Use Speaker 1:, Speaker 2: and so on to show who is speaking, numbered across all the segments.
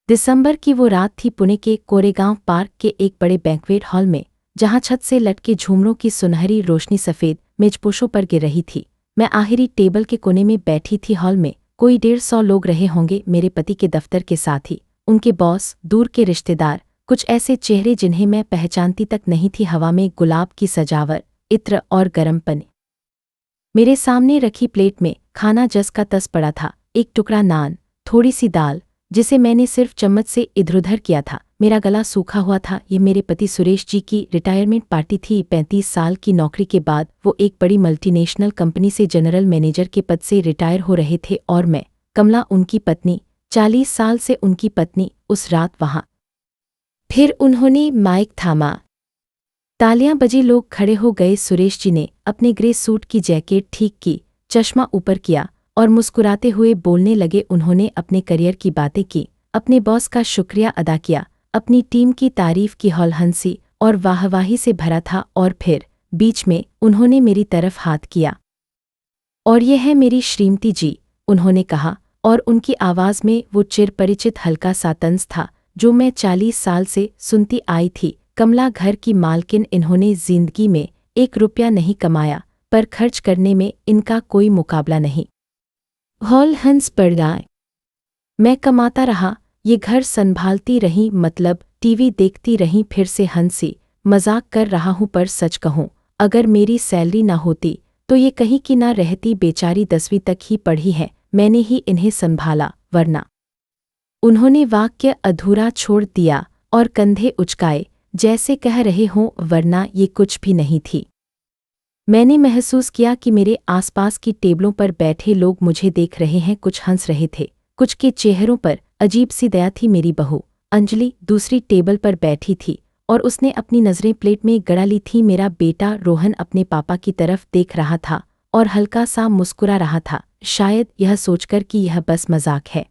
Speaker 1: दिसंबर की वो रात थी। पुणे के कोरेगांव पार्क के एक बड़े बैंक्वेट हॉल में, जहां छत से लटके झूमरों की सुनहरी रोशनी सफ़ेद मेजपोशों पर गिर रही थी। मैं आखिरी टेबल के कोने में बैठी थी। हॉल में कोई 150 लोग रहे होंगे, मेरे पति के दफ्तर के साथी, उनके बॉस, दूर के रिश्तेदार, कुछ ऐसे चेहरे जिन्हें मैं पहचानती तक नहीं थी। हवा में गुलाब की सजावट, इत्र और गर्म पने। मेरे सामने रखी प्लेट में खाना जस का तस पड़ा था। एक टुकड़ा नान, थोड़ी सी दाल, जिसे मैंने सिर्फ चम्मच से इधर-उधर किया था। मेरा गला सूखा हुआ था। ये मेरे पति सुरेश जी की रिटायरमेंट पार्टी थी। 35 साल की नौकरी के बाद वो एक बड़ी मल्टीनेशनल कंपनी से जनरल मैनेजर के पद से रिटायर हो रहे थे और मैं, कमला, उनकी पत्नी, 40 साल से उनकी पत्नी, उस रात वहां। फिर उन्होंने माइक थामा। तालियां बजी, लोग खड़े हो गए। सुरेश जी ने अपने ग्रे सूट की जैकेट ठीक की, चश्मा ऊपर किया और मुस्कुराते हुए बोलने लगे। उन्होंने अपने करियर की बातें की, अपने बॉस का शुक्रिया अदा किया, अपनी टीम की तारीफ की। हॉल हंसी और वाहवाही से भरा था और फिर बीच में उन्होंने मेरी तरफ हाथ किया। और ये है मेरी श्रीमती जी, उन्होंने कहा, और उनकी आवाज़ में वो चिरपरिचित हल्का सा तंज था जो मैं 40 साल से सुनती आई थी। कमला घर की मालकिन, इन्होंने जिंदगी में 1 रुपया नहीं कमाया, पर खर्च करने में इनका कोई मुकाबला नहीं। हॉल हंस पड़ गया। मैं कमाता रहा, ये घर संभालती रही, मतलब टीवी देखती रही। फिर से हंसी, मजाक कर रहा हूँ, पर सच कहूँ, अगर मेरी सैलरी ना होती तो ये कहीं की ना रहती। बेचारी 10वीं तक ही पढ़ी है, मैंने ही इन्हें संभाला, वरना। उन्होंने वाक्य अधूरा छोड़ दिया और कंधे उचकाए, जैसे कह रहे हों, वरना ये कुछ भी नहीं थी। मैंने महसूस किया कि मेरे आसपास की टेबलों पर बैठे लोग मुझे देख रहे हैं। कुछ हंस रहे थे, कुछ के चेहरों पर अजीब सी दया थी। मेरी बहू अंजलि दूसरी टेबल पर बैठी थी और उसने अपनी नज़रें प्लेट में गड़ा ली थी। मेरा बेटा रोहन अपने पापा की तरफ देख रहा था और हल्का सा मुस्कुरा रहा था, शायद यह सोचकर कि यह बस मजाक है।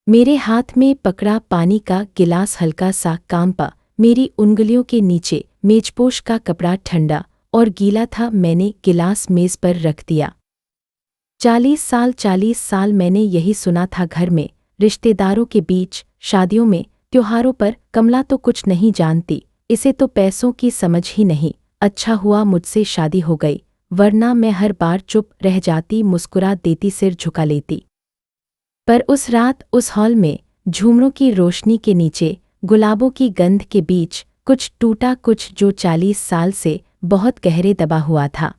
Speaker 1: मेरे हाथ में पकड़ा पानी का गिलास हल्का सा कांपा। मेरी उंगलियों के नीचे मेजपोश का कपड़ा ठंडा और गीला था। मैंने गिलास मेज पर रख दिया। 40 साल मैंने यही सुना था, घर में, रिश्तेदारों के बीच, शादियों में, त्योहारों पर। कमला तो कुछ नहीं जानती, इसे तो पैसों की समझ ही नहीं। अच्छा हुआ मुझसे शादी हो गई, वरना मैं हर बार चुप रह जाती, मुस्कुरा देती, सिर झुका लेती। पर उस रात, उस हॉल में, झूमरों की रोशनी के नीचे, गुलाबों की गंध के बीच, कुछ टूटा, कुछ जो 40 साल से बहुत गहरे दबा हुआ था।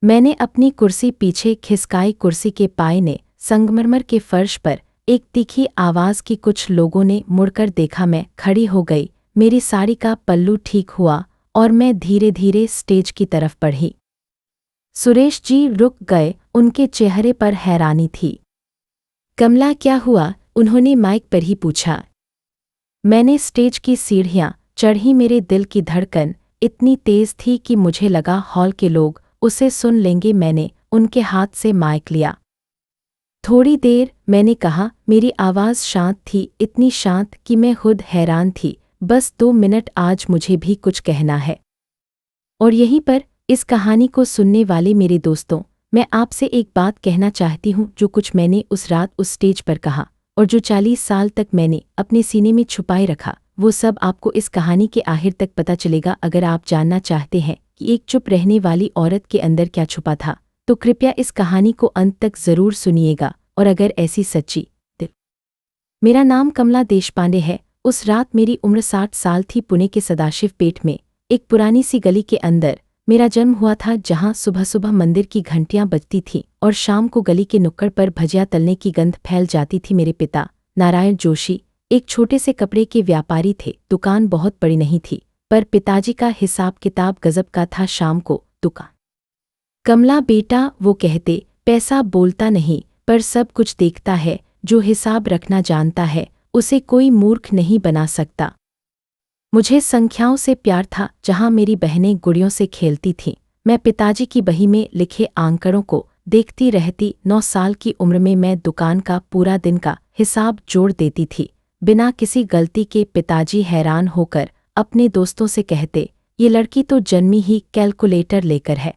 Speaker 1: मैंने अपनी कुर्सी पीछे खिसकाई। कुर्सी के पाए ने संगमरमर के फर्श पर एक तीखी आवाज़ की। कुछ लोगों ने मुड़कर देखा। मैं खड़ी हो गई, मेरी साड़ी का पल्लू ठीक हुआ और मैं धीरे धीरे स्टेज की तरफ बढ़ी। सुरेश जी रुक गए, उनके चेहरे पर हैरानी थी। कमला, क्या हुआ? उन्होंने माइक पर ही पूछा। मैंने स्टेज की सीढ़ियाँ चढ़ी। मेरे दिल की धड़कन इतनी तेज थी कि मुझे लगा हॉल के लोग उसे सुन लेंगे। मैंने उनके हाथ से माइक लिया। थोड़ी देर, मैंने कहा। मेरी आवाज़ शांत थी, इतनी शांत कि मैं खुद हैरान थी। बस 2 मिनट, आज मुझे भी कुछ कहना है। और यहीं पर, इस कहानी को सुनने वाले मेरे दोस्तों, मैं आपसे एक बात कहना चाहती हूँ। जो कुछ मैंने उस रात उस स्टेज पर कहा और जो 40 साल तक मैंने अपने सीने में छुपाए रखा, वो सब आपको इस कहानी के आखिर तक पता चलेगा। अगर आप जानना चाहते हैं कि एक चुप रहने वाली औरत के अंदर क्या छुपा था, तो कृपया इस कहानी को अंत तक ज़रूर सुनिएगा। और अगर ऐसी सच्ची दिल। मेरा नाम कमला देशपांडे है। उस रात मेरी उम्र 60 साल थी। पुणे के सदाशिव पेट में एक पुरानी सी गली के अंदर मेरा जन्म हुआ था, जहां सुबह सुबह मंदिर की घंटियां बजती थीं और शाम को गली के नुक्कड़ पर भजिया तलने की गंध फैल जाती थी। मेरे पिता, नारायण जोशी, एक छोटे से कपड़े के व्यापारी थे। दुकान बहुत बड़ी नहीं थी, पर पिताजी का हिसाब किताब गजब का था। शाम को दुकान। कमला बेटा, वो कहते, पैसा बोलता नहीं, पर सब कुछ देखता है। जो हिसाब रखना जानता है, उसे कोई मूर्ख नहीं बना सकता। मुझे संख्याओं से प्यार था। जहां मेरी बहनें गुड़ियों से खेलती थीं, मैं पिताजी की बही में लिखे आंकड़ों को देखती रहती। 9 साल की उम्र में मैं दुकान का पूरा दिन का हिसाब जोड़ देती थी, बिना किसी गलती के। पिताजी हैरान होकर अपने दोस्तों से कहते, ये लड़की तो जन्मी ही कैलकुलेटर लेकर है।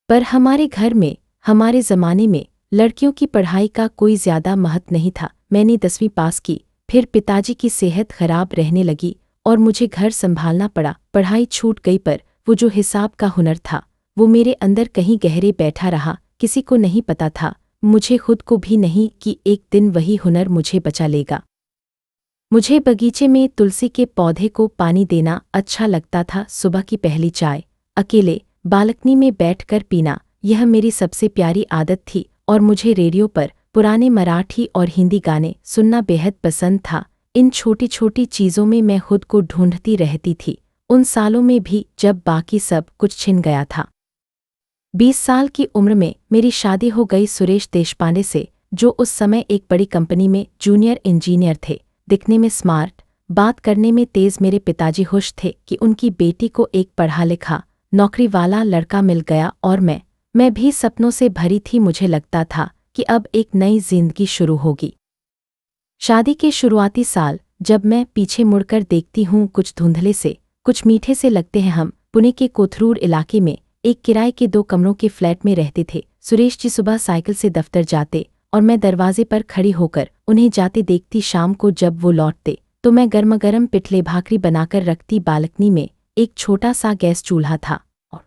Speaker 1: पर हमारे घर में, हमारे ज़माने में, लड़कियों की पढ़ाई का कोई ज़्यादा महत्व नहीं था। मैंने 10वीं पास की। फिर पिताजी की सेहत खराब रहने लगी और मुझे घर संभालना पड़ा। पढ़ाई छूट गई पर वो जो हिसाब का हुनर था वो मेरे अंदर कहीं गहरे बैठा रहा। किसी को नहीं पता था, मुझे खुद को भी नहीं, कि एक दिन वही हुनर मुझे बचा लेगा। मुझे बगीचे में तुलसी के पौधे को पानी देना अच्छा लगता था। सुबह की पहली चाय अकेले बालकनी में बैठकर पीना, यह मेरी सबसे प्यारी आदत थी। और मुझे रेडियो पर पुराने मराठी और हिंदी गाने सुनना बेहद पसंद था। इन छोटी छोटी चीज़ों में मैं खुद को ढूंढती रहती थी, उन सालों में भी जब बाकी सब कुछ छिन गया था। 20 साल की उम्र में मेरी शादी हो गई सुरेश देशपांडे से, जो उस समय एक बड़ी कंपनी में जूनियर इंजीनियर थे। दिखने में स्मार्ट, बात करने में तेज। मेरे पिताजी खुश थे कि उनकी बेटी को एक पढ़ा लिखा नौकरी वाला लड़का मिल गया, और मैं भी सपनों से भरी थी। मुझे लगता था कि अब एक नई जिंदगी शुरू होगी। शादी के शुरुआती साल जब मैं पीछे मुड़कर देखती हूँ, कुछ धुंधले से, कुछ मीठे से लगते हैं। हम पुणे के कोथरूड इलाके में एक किराए के 2 कमरों के फ्लैट में रहते थे। सुरेश जी सुबह साइकिल से दफ्तर जाते और मैं दरवाजे पर खड़ी होकर उन्हें जाते देखती। शाम को जब वो लौटते तो मैं गर्मा-गर्म पिठले भाकरी बनाकर रखती। बालकनी में एक छोटा सा गैस चूल्हा था और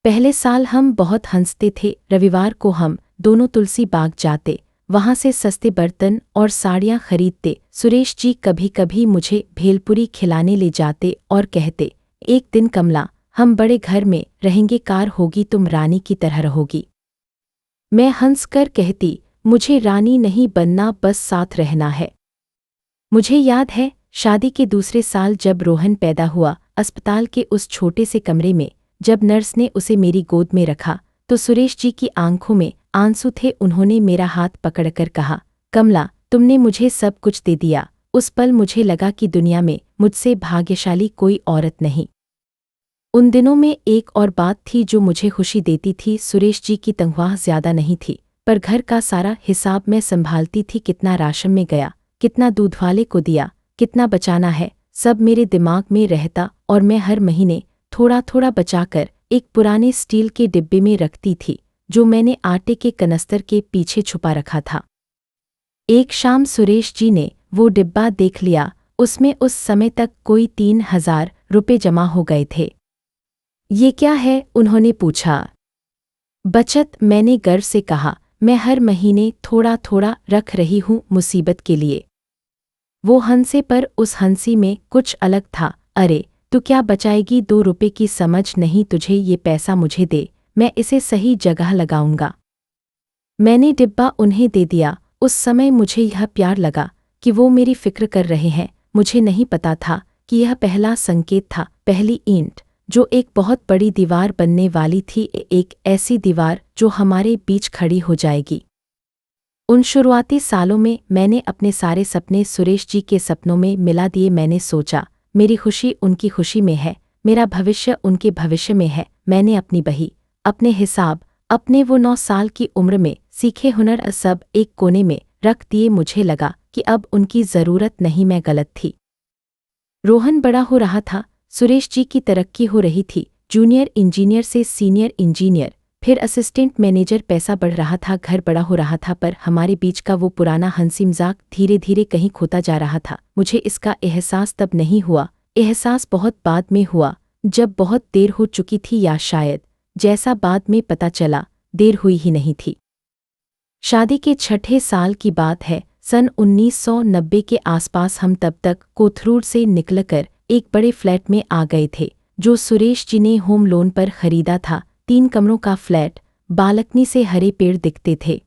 Speaker 1: पहले साल हम बहुत हंसते थे। रविवार को हम दोनों तुलसी बाग जाते, वहां से सस्ते बर्तन और साड़ियां खरीदते। सुरेश जी कभी कभी मुझे भेलपुरी खिलाने ले जाते और कहते, एक दिन कमला, हम बड़े घर में रहेंगे, कार होगी, तुम रानी की तरह रहोगी। मैं हंसकर कहती, मुझे रानी नहीं बनना, बस साथ रहना है। मुझे याद है शादी के दूसरे साल जब रोहन पैदा हुआ, अस्पताल के उस छोटे से कमरे में जब नर्स ने उसे मेरी गोद में रखा तो सुरेश जी की आंखों में आंसू थे। उन्होंने मेरा हाथ पकड़कर कहा, कमला, तुमने मुझे सब कुछ दे दिया। उस पल मुझे लगा कि दुनिया में मुझसे भाग्यशाली कोई औरत नहीं। उन दिनों में एक और बात थी जो मुझे खुशी देती थी। सुरेश जी की तनख्वाह ज्यादा नहीं थी, पर घर का सारा हिसाब मैं संभालती थी। कितना राशन में गया, कितना दूध वाले को दिया, कितना बचाना है, सब मेरे दिमाग में रहता। और मैं हर महीने थोड़ा थोड़ा बचाकर एक पुराने स्टील के डिब्बे में रखती थी, जो मैंने आटे के कनस्तर के पीछे छुपा रखा था। एक शाम सुरेश जी ने वो डिब्बा देख लिया। उसमें उस समय तक कोई 3000 रुपये जमा हो गए थे। ये क्या है? उन्होंने पूछा। बचत, मैंने गर्व से कहा। मैं हर महीने थोड़ा थोड़ा रख रही हूँ मुसीबत के लिए। वो हंसे, पर उस हंसी में कुछ अलग था। अरे, तू क्या बचाएगी? 2 रुपये की समझ नहीं तुझे? ये पैसा मुझे दे, मैं इसे सही जगह लगाऊंगा। मैंने डिब्बा उन्हें दे दिया। उस समय मुझे यह प्यार लगा कि वो मेरी फिक्र कर रहे हैं। मुझे नहीं पता था कि यह पहला संकेत था, पहली ईंट जो एक बहुत बड़ी दीवार बनने वाली थी, एक ऐसी दीवार जो हमारे बीच खड़ी हो जाएगी। उन शुरुआती सालों में मैंने अपने सारे सपने सुरेश जी के सपनों में मिला दिए। मैंने सोचा, मेरी खुशी उनकी खुशी में है, मेरा भविष्य उनके भविष्य में है। मैंने अपनी बही, अपने हिसाब, अपने वो 9 साल की उम्र में सीखे हुनर सब एक कोने में रख दिए। मुझे लगा कि अब उनकी ज़रूरत नहीं, मैं गलत थी। रोहन बड़ा हो रहा था, सुरेश जी की तरक्की हो रही थी, जूनियर इंजीनियर से सीनियर इंजीनियर, फिर असिस्टेंट मैनेजर। पैसा बढ़ रहा था, घर बड़ा हो रहा था, पर हमारे बीच का वो पुराना हंसी मजाक धीरे धीरे कहीं खोता जा रहा था। मुझे इसका एहसास तब नहीं हुआ, एहसास बहुत बाद में हुआ, जब बहुत देर हो चुकी थी, या शायद जैसा बाद में पता चला, देर हुई ही नहीं थी। शादी के 6ठे साल की बात है, सन 1990 के आसपास। हम तब तक कोथरूड से निकलकर एक बड़े फ्लैट में आ गए थे, जो सुरेश जी ने होम लोन पर खरीदा था। 3 कमरों का फ्लैट, बालकनी से हरे पेड़ दिखते थे।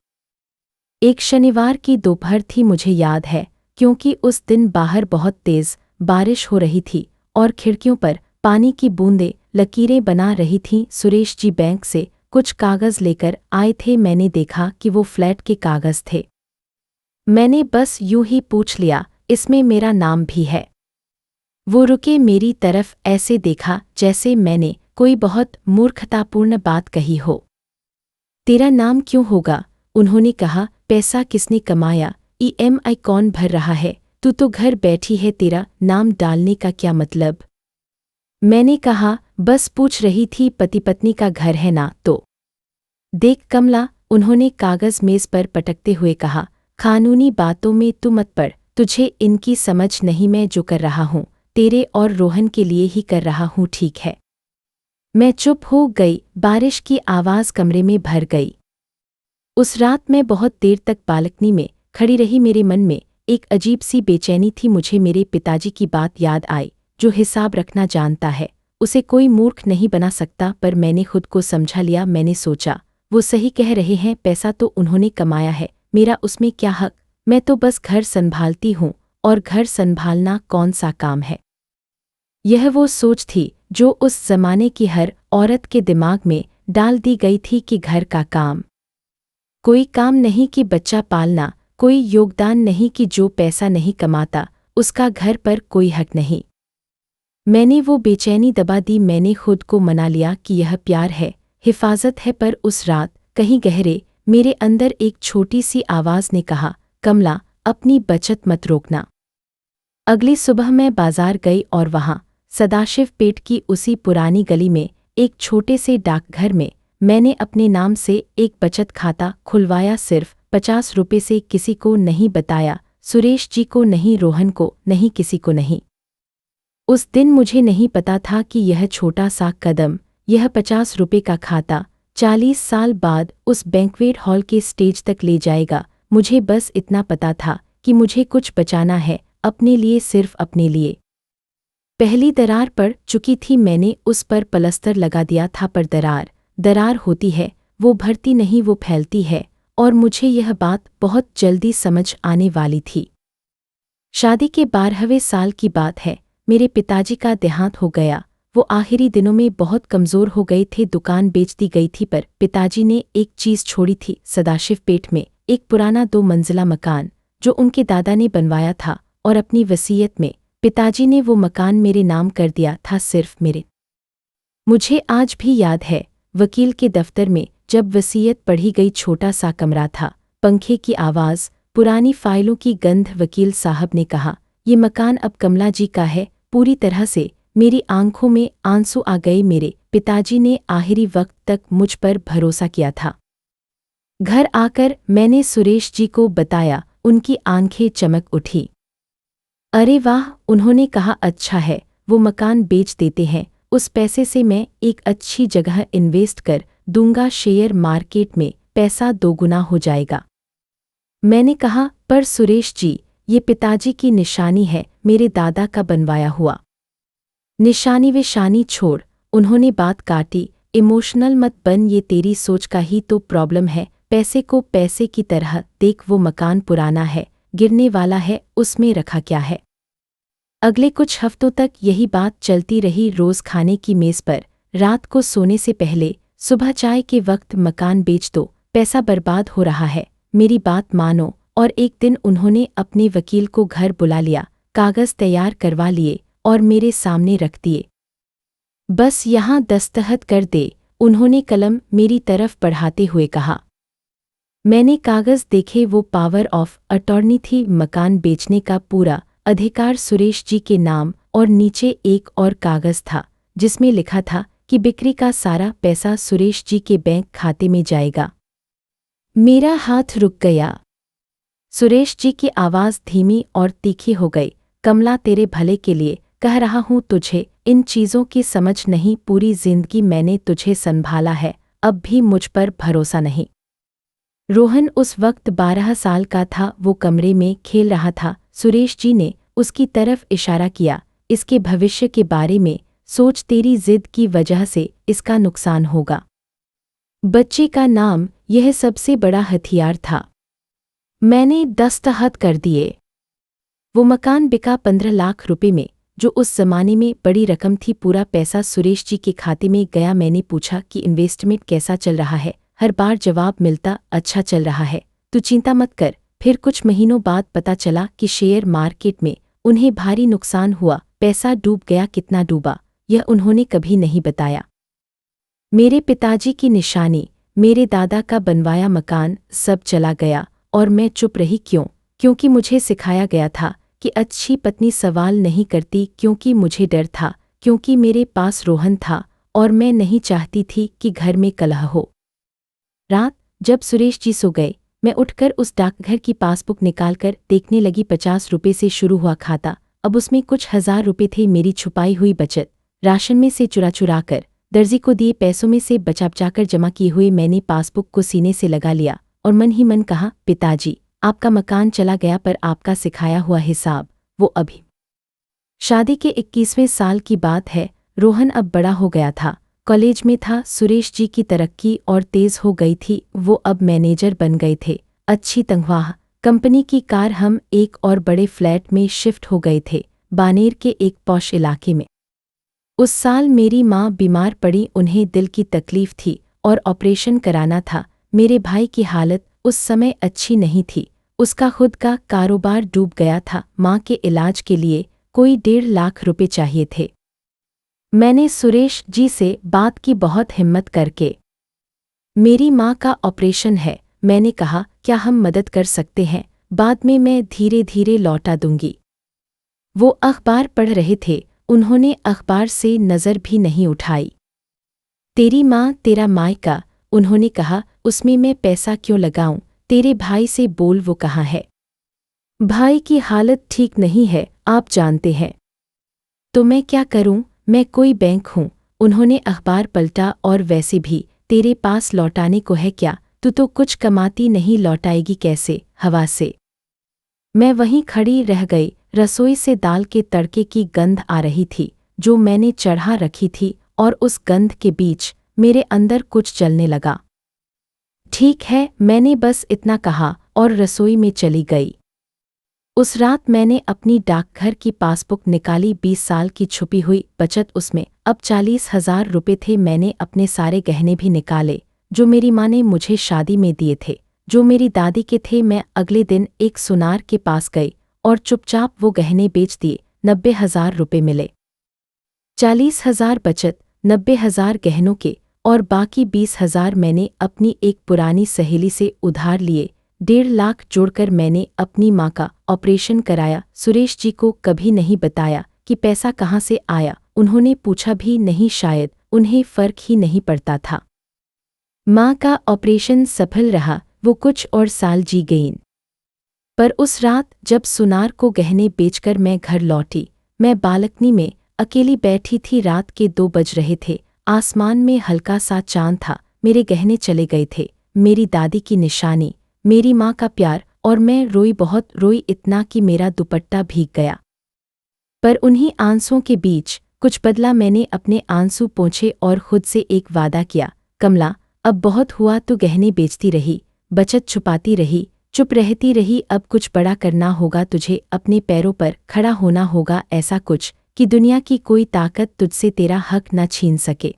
Speaker 1: एक शनिवार की दोपहर थी, मुझे याद है, क्योंकि उस दिन बाहर बहुत तेज बारिश हो रही थी और खिड़कियों पर पानी की बूंदें लकीरें बना रही थीं। सुरेश जी बैंक से कुछ कागज़ लेकर आए थे। मैंने देखा कि वो फ्लैट के कागज़ थे। मैंने बस यूं ही पूछ लिया, इसमें मेरा नाम भी है? वो रुके, मेरी तरफ ऐसे देखा जैसे मैंने कोई बहुत मूर्खतापूर्ण बात कही हो। तेरा नाम क्यों होगा? उन्होंने कहा, पैसा किसने कमाया? EMI कौन भर रहा है? तू तो घर बैठी है, तेरा नाम डालने का क्या मतलब? मैंने कहा, बस पूछ रही थी, पति पत्नी का घर है ना तो। देख कमला, उन्होंने कागज़ मेज़ पर पटकते हुए कहा, कानूनी बातों में तू मत पड़, तुझे इनकी समझ नहीं। मैं जो कर रहा हूँ तेरे और रोहन के लिए ही कर रहा हूँ, ठीक है? मैं चुप हो गई। बारिश की आवाज़ कमरे में भर गई। उस रात मैं बहुत देर तक बालकनी में खड़ी रही। मेरे मन में एक अजीब सी बेचैनी थी। मुझे मेरे पिताजी की बात याद आई, जो हिसाब रखना जानता है उसे कोई मूर्ख नहीं बना सकता। पर मैंने खुद को समझा लिया। मैंने सोचा, वो सही कह रहे हैं, पैसा तो उन्होंने कमाया है, मेरा उसमें क्या हक? मैं तो बस घर संभालती हूँ, और घर संभालना कौन सा काम है? यह वो सोच थी जो उस जमाने की हर औरत के दिमाग में डाल दी गई थी कि घर का काम कोई काम नहीं, कि बच्चा पालना कोई योगदान नहीं, कि जो पैसा नहीं कमाता उसका घर पर कोई हक नहीं। मैंने वो बेचैनी दबा दी। मैंने खुद को मना लिया कि यह प्यार है, हिफाजत है। पर उस रात कहीं गहरे मेरे अंदर एक छोटी सी आवाज़ ने कहा, कमला, अपनी बचत मत रोकना। अगली सुबह मैं बाजार गई और वहाँ सदाशिव पेट की उसी पुरानी गली में एक छोटे से डाकघर में मैंने अपने नाम से एक बचत खाता खुलवाया। सिर्फ 50 रुपये से। किसी को नहीं बताया, सुरेश जी को नहीं, रोहन को नहीं, किसी को नहीं। उस दिन मुझे नहीं पता था कि यह छोटा सा कदम, यह 50 रुपये का खाता 40 साल बाद उस बैंक्वेट हॉल के स्टेज तक ले जाएगा। मुझे बस इतना पता था कि मुझे कुछ बचाना है, अपने लिए, सिर्फ अपने लिए। पहली दरार पड़ चुकी थी। मैंने उस पर प्लास्टर लगा दिया था, पर दरार होती है, वो भरती नहीं, वो फैलती है। और मुझे यह बात बहुत जल्दी समझ आने वाली थी। शादी के 12वें साल की बात है। मेरे पिताजी का देहांत हो गया। वो आखिरी दिनों में बहुत कमज़ोर हो गए थे। दुकान बेच दी गई थी, पर पिताजी ने एक चीज़ छोड़ी थी, सदाशिव पेट में एक पुराना 2 मंजिला मकान जो उनके दादा ने बनवाया था। और अपनी वसीयत में पिताजी ने वो मकान मेरे नाम कर दिया था, सिर्फ मेरे। मुझे आज भी याद है, वकील के दफ्तर में जब वसीयत पढ़ी गई, छोटा सा कमरा था, पंखे की आवाज़, पुरानी फाइलों की गंध। वकील साहब ने कहा, ये मकान अब कमला जी का है। पूरी तरह से मेरी आंखों में आंसू आ गए। मेरे पिताजी ने आखिरी वक्त तक मुझ पर भरोसा किया था। घर आकर मैंने सुरेश जी को बताया। उनकी आंखें चमक उठी। अरे वाह, उन्होंने कहा, अच्छा है, वो मकान बेच देते हैं। उस पैसे से मैं एक अच्छी जगह इन्वेस्ट कर दूंगा, शेयर मार्केट में पैसा 2 गुना हो जाएगा। मैंने कहा, पर सुरेश जी, ये पिताजी की निशानी है, मेरे दादा का बनवाया हुआ। निशानी विशानी छोड़, उन्होंने बात काटी। इमोशनल मत बन, ये तेरी सोच का ही तो प्रॉब्लम है। पैसे को पैसे की तरह देख। वो मकान पुराना है, गिरने वाला है, उसमें रखा क्या है? अगले कुछ हफ्तों तक यही बात चलती रही। रोज़ खाने की मेज़ पर, रात को सोने से पहले, सुबह चाय के वक्त, मकान बेच दो, पैसा बर्बाद हो रहा है, मेरी बात मानो। और एक दिन उन्होंने अपने वकील को घर बुला लिया, कागज़ तैयार करवा लिए और मेरे सामने रख दिए। बस यहाँ दस्तखत कर दे, उन्होंने कलम मेरी तरफ बढ़ाते हुए कहा। मैंने कागज़ देखे। वो पावर ऑफ अटॉर्नी थी। मकान बेचने का पूरा अधिकार सुरेश जी के नाम, और नीचे एक और कागज़ था जिसमें लिखा था कि बिक्री का सारा पैसा सुरेश जी के बैंक खाते में जाएगा। मेरा हाथ रुक गया। सुरेश जी की आवाज़ धीमी और तीखी हो गई। कमला, तेरे भले के लिए कह रहा हूँ, तुझे इन चीज़ों की समझ नहीं। पूरी जिंदगी मैंने तुझे संभाला है, अब भी मुझ पर भरोसा नहीं। रोहन उस वक्त 12 साल का था। वो कमरे में खेल रहा था। सुरेश जी ने उसकी तरफ इशारा किया। इसके भविष्य के बारे में सोच, तेरी जिद की वजह से इसका नुकसान होगा। बच्चे का नाम, यह सबसे बड़ा हथियार था। मैंने दस्तखत कर दिए। वो मकान बिका 15 लाख रुपए में, जो उस जमाने में बड़ी रकम थी। पूरा पैसा सुरेश जी के खाते में गया। मैंने पूछा कि इन्वेस्टमेंट कैसा चल रहा है? हर बार जवाब मिलता, अच्छा चल रहा है, तू चिंता मत कर। फिर कुछ महीनों बाद पता चला कि शेयर मार्केट में उन्हें भारी नुकसान हुआ, पैसा डूब गया। कितना डूबा, यह उन्होंने कभी नहीं बताया। मेरे पिताजी की निशानी, मेरे दादा का बनवाया मकान, सब चला गया। और मैं चुप रही। क्यों? क्योंकि मुझे सिखाया गया था कि अच्छी पत्नी सवाल नहीं करती। क्योंकि मुझे डर था, क्योंकि मेरे पास रोहन था और मैं नहीं चाहती थी कि घर में कलह हो। रात जब सुरेश जी सो गए, मैं उठकर उस डाकघर की पासबुक निकालकर देखने लगी। 50 रुपये से शुरू हुआ खाता, अब उसमें कुछ 1000 रुपये थे। मेरी छुपाई हुई बचत, राशन में से चुरा चुरा कर, दर्जी को दिए पैसों में से बचा बचाकर जमा किए हुए मैंने पासबुक को सीने से लगा लिया और मन ही मन कहा, पिताजी, आपका मकान चला गया पर आपका सिखाया हुआ हिसाब वो अभी। शादी के 21वें साल की बात है। रोहन अब बड़ा हो गया था, कॉलेज में था। सुरेश जी की तरक्की और तेज हो गई थी, वो अब मैनेजर बन गए थे। अच्छी तनख्वाह, कंपनी की कार। हम एक और बड़े फ्लैट में शिफ्ट हो गए थे, बानेर के एक पॉश इलाके में। उस साल मेरी माँ बीमार पड़ी, उन्हें दिल की तकलीफ थी और ऑपरेशन कराना था। मेरे भाई की हालत उस समय अच्छी नहीं थी, उसका खुद का कारोबार डूब गया था। माँ के इलाज के लिए कोई 1.5 लाख रुपए चाहिए थे। मैंने सुरेश जी से बात की बहुत हिम्मत करके। मेरी माँ का ऑपरेशन है, मैंने कहा, क्या हम मदद कर सकते हैं? बाद में मैं धीरे धीरे लौटा दूंगी। वो अखबार पढ़ रहे थे, उन्होंने अखबार से नज़र भी नहीं उठाई। तेरी माँ तेरा मायका, उन्होंने कहा, उसमें मैं पैसा क्यों लगाऊं? तेरे भाई से बोल, वो कहाँ है? भाई की हालत ठीक नहीं है, आप जानते हैं। तो मैं क्या करूं? मैं कोई बैंक हूं? उन्होंने अखबार पलटा, और वैसे भी तेरे पास लौटाने को है क्या? तू तो कुछ कमाती नहीं, लौटाएगी कैसे? हवा से। मैं वहीं खड़ी रह गई। रसोई से दाल के तड़के की गंध आ रही थी जो मैंने चढ़ा रखी थी, और उस गंध के बीच मेरे अंदर कुछ चलने लगा। ठीक है, मैंने बस इतना कहा और रसोई में चली गई। उस रात मैंने अपनी डाकघर की पासबुक निकाली, 20 साल की छुपी हुई बचत उसमें अब 40,000 रुपये थे। मैंने अपने सारे गहने भी निकाले जो मेरी माँ ने मुझे शादी में दिए थे, जो मेरी दादी के थे। मैं अगले दिन एक सुनार के पास गई और चुपचाप वो गहने बेच दिए। 90,000 रुपये मिले। 40,000 बचत, 90,000 गहनों के, और बाकी 20,000 मैंने अपनी एक पुरानी सहेली से उधार लिए। 1.5 लाख जोड़कर मैंने अपनी माँ का ऑपरेशन कराया। सुरेश जी को कभी नहीं बताया कि पैसा कहाँ से आया, उन्होंने पूछा भी नहीं, शायद उन्हें फर्क ही नहीं पड़ता था। माँ का ऑपरेशन सफल रहा, वो कुछ और साल जी गईं। पर उस रात जब सुनार को गहने बेचकर मैं घर लौटी, मैं बालकनी में अकेली बैठी थी। रात के 2 बज रहे थे, आसमान में हल्का सा चांद था। मेरे गहने चले गए थे, मेरी दादी की निशानी, मेरी माँ का प्यार, और मैं रोई, बहुत रोई, इतना कि मेरा दुपट्टा भीग गया। पर उन्हीं आंसुओं के बीच कुछ बदला। मैंने अपने आंसू पोंछे और खुद से एक वादा किया, कमला, अब बहुत हुआ। तू गहने बेचती रही, बचत छुपाती रही, चुप रहती रही। अब कुछ बड़ा करना होगा तुझे, अपने पैरों पर खड़ा होना होगा, ऐसा कुछ कि दुनिया की कोई ताकत तुझसे तेरा हक न छीन सके।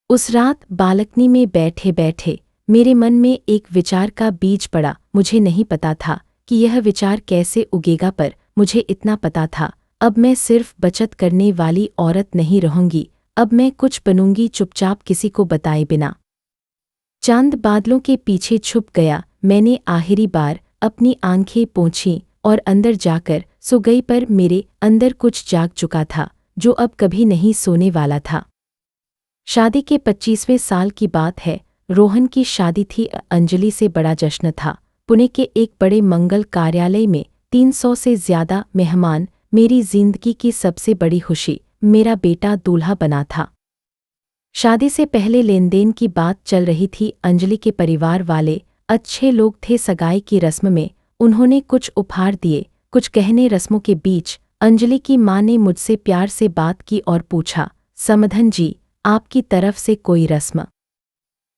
Speaker 1: उस रात बालकनी में बैठे बैठे मेरे मन में एक विचार का बीज पड़ा। मुझे नहीं पता था कि यह विचार कैसे उगेगा, पर मुझे इतना पता था, अब मैं सिर्फ बचत करने वाली औरत नहीं रहूंगी, अब मैं कुछ बनूंगी, चुपचाप, किसी को बताए बिना। चांद बादलों के पीछे छुप गया। मैंने आखिरी बार अपनी आंखें पोंछीं और अंदर जाकर सो गई, पर मेरे अंदर कुछ जाग चुका था जो अब कभी नहीं सोने वाला था। शादी के 25वें साल की बात है। रोहन की शादी थी, अंजलि से बड़ा जश्न था। पुणे के एक बड़े मंगल कार्यालय में 300 से ज्यादा मेहमान। मेरी जिंदगी की सबसे बड़ी खुशी, मेरा बेटा दूल्हा बना था। शादी से पहले लेनदेन की बात चल रही थी। अंजलि के परिवार वाले अच्छे लोग थे। सगाई की रस्म में उन्होंने कुछ उपहार दिए, कुछ गहने। रस्मों के बीच अंजलि की माँ ने मुझसे प्यार से बात की और पूछा, समधन जी, आपकी तरफ से कोई रस्म?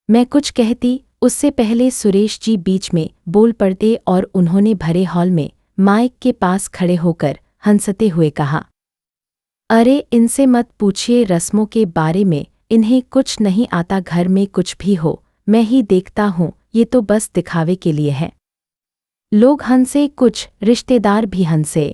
Speaker 1: मैं कुछ कहती उससे पहले सुरेश जी बीच में बोल पड़ते और उन्होंने भरे हॉल में माइक के पास खड़े होकर हंसते हुए कहा, अरे इनसे मत पूछिए रस्मों के बारे में, इन्हें कुछ नहीं आता। घर में कुछ भी हो मैं ही देखता हूँ, ये तो बस दिखावे के लिए है। लोग हंसे, कुछ रिश्तेदार भी हंसे।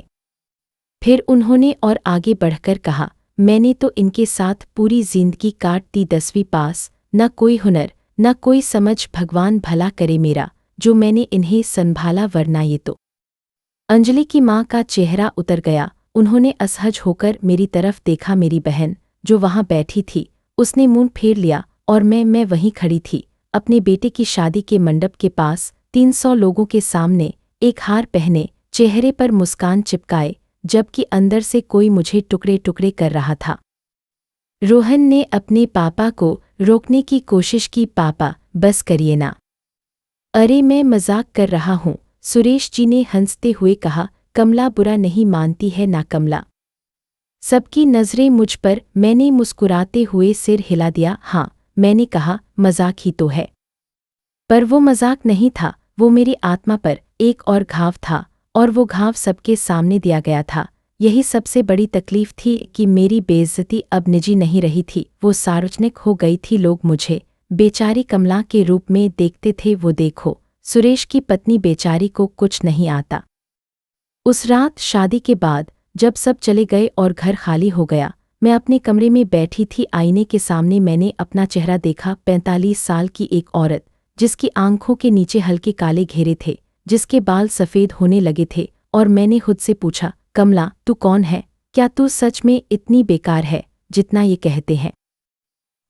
Speaker 1: फिर उन्होंने और आगे बढ़कर कहा, मैंने तो इनके साथ पूरी जिंदगी काट दी, 10वीं पास, न कोई हुनर न कोई समझ, भगवान भला करे मेरा जो मैंने इन्हें संभाला, वरना ये तो। अंजलि की माँ का चेहरा उतर गया। उन्होंने असहज होकर मेरी तरफ देखा। मेरी बहन जो वहाँ बैठी थी उसने मुंह फेर लिया और मैं वहीं खड़ी थी अपने बेटे की शादी के मंडप के पास। 300 लोगों के सामने एक हार पहने, चेहरे पर मुस्कान चिपकाए, जबकि अंदर से कोई मुझे टुकड़े टुकड़े कर रहा था। रोहन ने अपने पापा को रोकने की कोशिश की। पापा, बस करिए ना। अरे मैं मजाक कर रहा हूँ, सुरेश जी ने हंसते हुए कहा। कमला बुरा नहीं मानती है ना कमला। सबकी नज़रें मुझ पर। मैंने मुस्कुराते हुए सिर हिला दिया। हाँ, मैंने कहा, मजाक ही तो है। पर वो मजाक नहीं था, वो मेरी आत्मा पर एक और घाव था, और वो घाव सबके सामने दिया गया था। यही सबसे बड़ी तकलीफ थी कि मेरी बेइज्जती अब निजी नहीं रही थी, वो सार्वजनिक हो गई थी। लोग मुझे बेचारी कमला के रूप में देखते थे। वो देखो, सुरेश की पत्नी बेचारी को कुछ नहीं आता। उस रात शादी के बाद जब सब चले गए और घर खाली हो गया, मैं अपने कमरे में बैठी थी। आईने के सामने मैंने अपना चेहरा देखा। 45 साल की एक औरत, जिसकी आंखों के नीचे हल्के काले घेरे थे, जिसके बाल सफ़ेद होने लगे थे। और मैंने खुद से पूछा, कमला, तू कौन है? क्या तू सच में इतनी बेकार है जितना ये कहते हैं?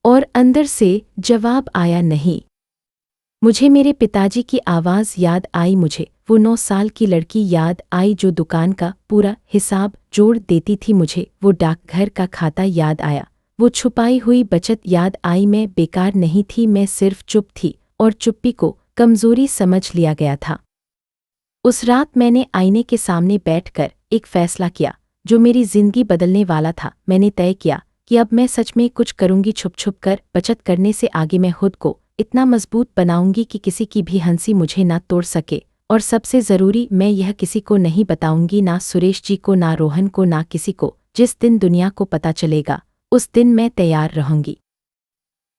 Speaker 1: और अंदर से जवाब आया, नहीं। मुझे मेरे पिताजी की आवाज़ याद आई। मुझे वो 9 साल की लड़की याद आई जो दुकान का पूरा हिसाब जोड़ देती थी। मुझे वो डाकघर का खाता याद आया। वो छुपाई हुई बचत याद आई। मैं बेकार नहीं थी, मैं सिर्फ चुप थी, और चुप्पी को कमज़ोरी समझ लिया गया था। उस रात मैंने आईने के सामने बैठकर एक फ़ैसला किया जो मेरी ज़िंदगी बदलने वाला था। मैंने तय किया कि अब मैं सच में कुछ करूँगी। छुप छुप कर बचत करने से आगे मैं खुद को इतना मजबूत बनाऊंगी कि किसी की भी हंसी मुझे ना तोड़ सके। और सबसे ज़रूरी, मैं यह किसी को नहीं बताऊंगी, ना सुरेश जी को, ना रोहन को, ना किसी को। जिस दिन दुनिया को पता चलेगा उस दिन मैं तैयार रहूंगी।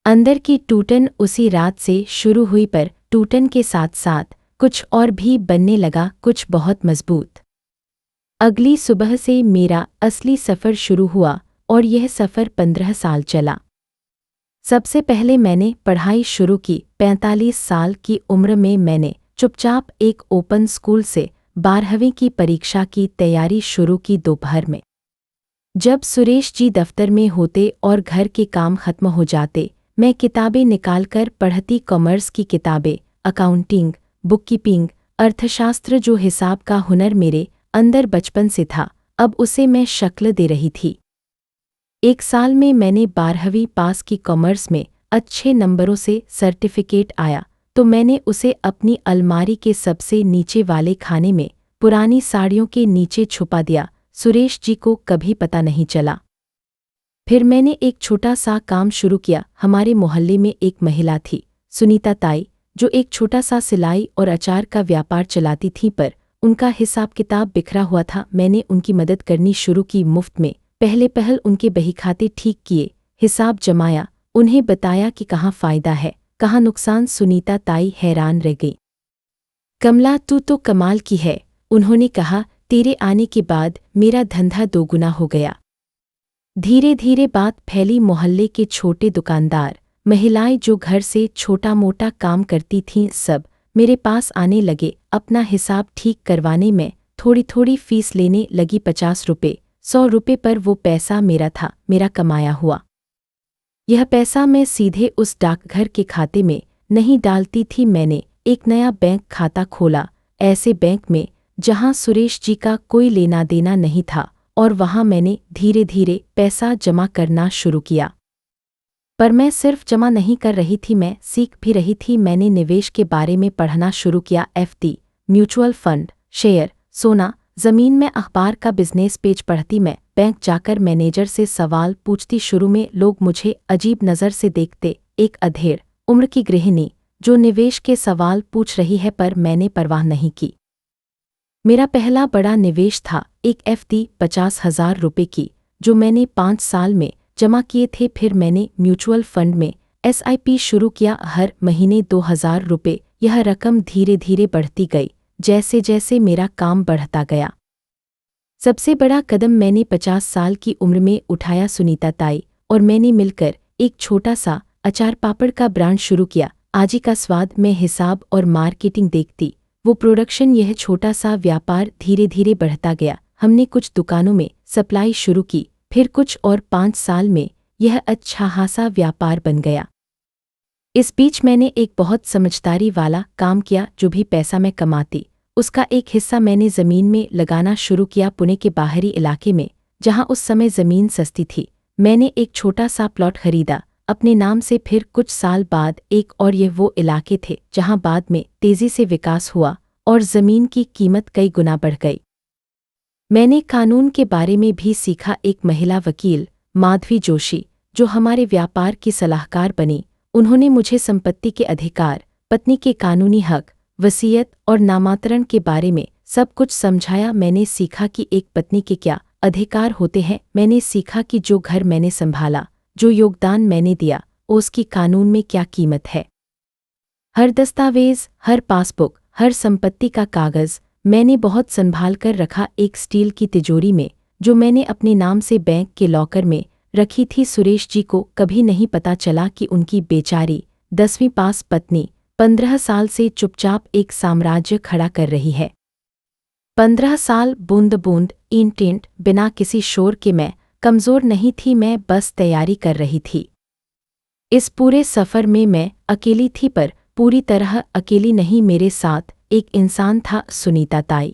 Speaker 1: अंदर की टूटन उसी रात से शुरू हुई, पर टूटन के साथ साथ कुछ और भी बनने लगा, कुछ बहुत मजबूत। अगली सुबह से मेरा असली सफ़र शुरू हुआ, और यह सफ़र 15 साल चला। सबसे पहले मैंने पढ़ाई शुरू की। 45 साल की उम्र में मैंने चुपचाप एक ओपन स्कूल से 12वीं की परीक्षा की तैयारी शुरू की। दोपहर में जब सुरेश जी दफ्तर में होते और घर के काम खत्म हो जाते, मैं किताबें निकालकर पढ़ती। कॉमर्स की किताबें, अकाउंटिंग, बुककीपिंग, अर्थशास्त्र। जो हिसाब का हुनर मेरे अंदर बचपन से था, अब उसे मैं शक्ल दे रही थी। एक साल में मैंने 12वीं पास की। कॉमर्स में अच्छे नंबरों से सर्टिफिकेट आया तो मैंने उसे अपनी अलमारी के सबसे नीचे वाले खाने में पुरानी साड़ियों के नीचे छुपा दिया। सुरेश जी को कभी पता नहीं चला। फिर मैंने एक छोटा सा काम शुरू किया। हमारे मोहल्ले में एक महिला थी, सुनीता ताई, जो एक छोटा सा सिलाई और अचार का व्यापार चलाती थी, पर उनका हिसाब किताब बिखरा हुआ था। मैंने उनकी मदद करनी शुरू की, मुफ्त में। पहले पहल उनके बहीखाते ठीक किए, हिसाब जमाया, उन्हें बताया कि कहाँ फ़ायदा है, कहाँ नुकसान। सुनीता ताई हैरान रह गई। कमला, तू तो कमाल की है, उन्होंने कहा। तेरे आने के बाद मेरा धंधा दोगुना हो गया। धीरे धीरे बात फैली। मोहल्ले के छोटे दुकानदार, महिलाएं जो घर से छोटा मोटा काम करती थीं, सब मेरे पास आने लगे अपना हिसाब ठीक करवाने में। थोड़ी थोड़ी फीस लेने लगी। 50 रुपये, 100 रुपये, पर वो पैसा मेरा था, मेरा कमाया हुआ। यह पैसा मैं सीधे उस डाकघर के खाते में नहीं डालती थी। मैंने एक नया बैंक खाता खोला, ऐसे बैंक में जहां सुरेश जी का कोई लेना देना नहीं था, और वहां मैंने धीरे धीरे पैसा जमा करना शुरू किया। पर मैं सिर्फ जमा नहीं कर रही थी, मैं सीख भी रही थी। मैंने निवेश के बारे में पढ़ना शुरू किया। एफडी, म्यूचुअल फंड, शेयर, सोना, ज़मीन में अखबार का बिजनेस पेज पढ़ती। मैं बैंक जाकर मैनेजर से सवाल पूछती। शुरू में लोग मुझे अजीब नज़र से देखते, एक अधेड़ उम्र की गृहिणी जो निवेश के सवाल पूछ रही है, पर मैंने परवाह नहीं की। मेरा पहला बड़ा निवेश था एक एफडी 50,000 रुपये की, जो मैंने 5 साल में जमा किए थे। फिर मैंने म्यूचुअल फंड में एसआईपी शुरू किया, हर महीने 2,000 रुपये। यह रकम धीरे धीरे बढ़ती गई जैसे जैसे मेरा काम बढ़ता गया। सबसे बड़ा कदम मैंने 50 साल की उम्र में उठाया। सुनीता ताई और मैंने मिलकर एक छोटा सा अचार पापड़ का ब्रांड शुरू किया। आजी का स्वाद। मैं हिसाब और मार्केटिंग देखती, वो प्रोडक्शन। यह छोटा सा व्यापार धीरे धीरे बढ़ता गया। हमने कुछ दुकानों में सप्लाई शुरू की, फिर कुछ, और 5 साल में यह अच्छा खासा व्यापार बन गया। इस बीच मैंने एक बहुत समझदारी वाला काम किया। जो भी पैसा मैं कमाती उसका एक हिस्सा मैंने ज़मीन में लगाना शुरू किया। पुणे के बाहरी इलाके में, जहां उस समय ज़मीन सस्ती थी, मैंने एक छोटा सा प्लॉट खरीदा अपने नाम से। फिर कुछ साल बाद एक और ये वो इलाके थे जहां बाद में तेज़ी से विकास हुआ और ज़मीन की कीमत कई गुना बढ़ गई। मैंने कानून के बारे में भी सीखा। एक महिला वकील, माधवी जोशी, जो हमारे व्यापार की सलाहकार बनी, उन्होंने मुझे संपत्ति के अधिकार, पत्नी के कानूनी हक, वसीयत और नामांतरण के बारे में सब कुछ समझाया। मैंने सीखा कि एक पत्नी के क्या अधिकार होते हैं। मैंने सीखा कि जो घर मैंने संभाला, जो योगदान मैंने दिया, उसकी कानून में क्या कीमत है। हर दस्तावेज, हर पासबुक, हर संपत्ति का कागज मैंने बहुत संभाल कर रखा एक स्टील की तिजोरी में, जो मैंने अपने नाम से बैंक के लॉकर में रखी थी। सुरेश जी को कभी नहीं पता चला कि उनकी बेचारी 10वीं पास पत्नी 15 साल से चुपचाप एक साम्राज्य खड़ा कर रही है। 15 साल बूंद बूंद, ईंट ईंट, बिना किसी शोर के। मैं कमज़ोर नहीं थी, मैं बस तैयारी कर रही थी। इस पूरे सफ़र में मैं अकेली थी, पर पूरी तरह अकेली नहीं। मेरे साथ एक इंसान था, सुनीता ताई।